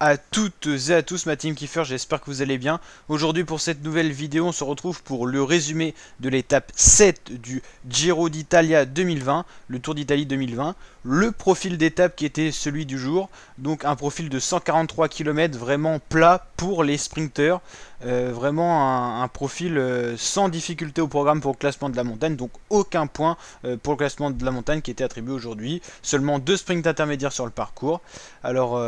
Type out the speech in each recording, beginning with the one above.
à toutes et à tous, ma team Kiefer, j'espère que vous allez bien. Aujourd'hui pour cette nouvelle vidéo, on se retrouve pour le résumé de l'étape 7 du Giro d'Italia 2020, le Tour d'Italie 2020. Le profil d'étape qui était celui du jour, donc un profil de 143 km vraiment plat pour les sprinteurs. Vraiment un profil sans difficulté au programme pour le classement de la montagne, donc aucun point pour le classement de la montagne qui était attribué aujourd'hui. Seulement 2 sprints intermédiaires sur le parcours. Alors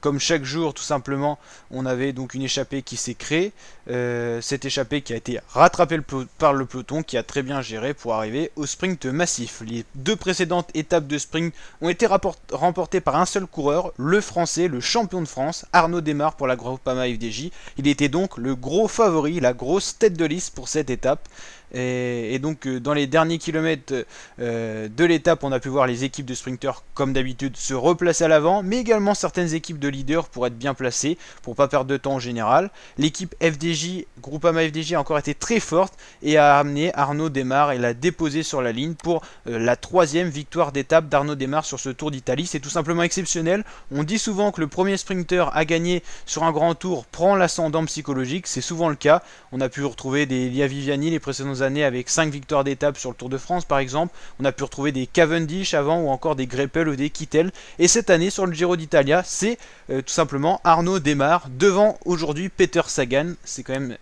comme chaque jour tout simplement on avait donc une échappée qui s'est créée, cette échappée qui a été rattrapée par le peloton qui a très bien géré pour arriver au sprint massif. Les 2 précédentes étapes de sprint ont été remportées par un seul coureur, le français, le champion de France, Arnaud Démare pour la Groupama FDJ. Il était donc le gros favori, la grosse tête de liste pour cette étape. Et donc dans les derniers kilomètres de l'étape, on a pu voir les équipes de sprinteurs comme d'habitude se replacer à l'avant, mais également certaines équipes de leaders pour être bien placées, pour pas perdre de temps en général. L'équipe FDJ, Groupama FDJ a encore été très forte et a amené Arnaud Démare et l'a déposé sur la ligne pour la 3e victoire d'étape d'Arnaud Démare sur ce Tour d'Italie. C'est tout simplement exceptionnel. On dit souvent que le premier sprinter à gagner sur un grand tour prend l'ascendant psychologique, c'est souvent le cas. On a pu retrouver des Elia Viviani les précédentes années avec 5 victoires d'étape sur le Tour de France par exemple. On a pu retrouver des Cavendish avant ou encore des Greppel ou des Kittel. Et cette année sur le Giro d'Italia, c'est tout simplement Arnaud Démare devant aujourd'hui Peter Sagan. C'est quand même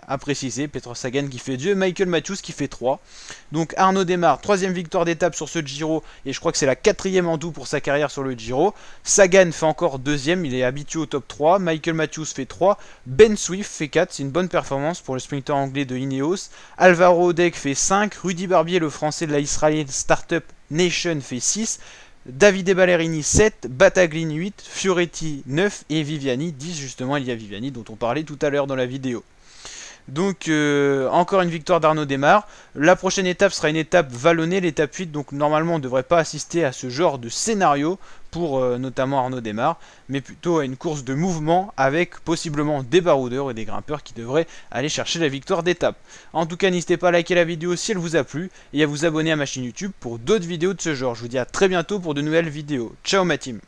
à préciser, Peter Sagan qui fait 2, Michael Matthews qui fait 3. Donc Arnaud Démare, 3e victoire d'étape sur ce Giro et je crois que c'est la 4e en tout pour sa carrière sur le Giro. Sagan fait encore 2e, il est habitué au top 3. Michael Matthews fait 3. Ben Swift fait 4, c'est une bonne performance pour le sprinter anglais de Ineos. Alvaro Odek fait 5, Rudy Barbier, le français de la Israel Startup Nation, fait 6, Davide Ballerini 7, Battaglini 8, Fioretti 9 et Viviani 10, justement il y a Viviani dont on parlait tout à l'heure dans la vidéo. Donc encore une victoire d'Arnaud Démare. La prochaine étape sera une étape vallonnée, l'étape 8, donc normalement on ne devrait pas assister à ce genre de scénario pour notamment Arnaud Démare, mais plutôt à une course de mouvement avec possiblement des baroudeurs et des grimpeurs qui devraient aller chercher la victoire d'étape. En tout cas, n'hésitez pas à liker la vidéo si elle vous a plu et à vous abonner à ma chaîne YouTube pour d'autres vidéos de ce genre. Je vous dis à très bientôt pour de nouvelles vidéos. Ciao ma team!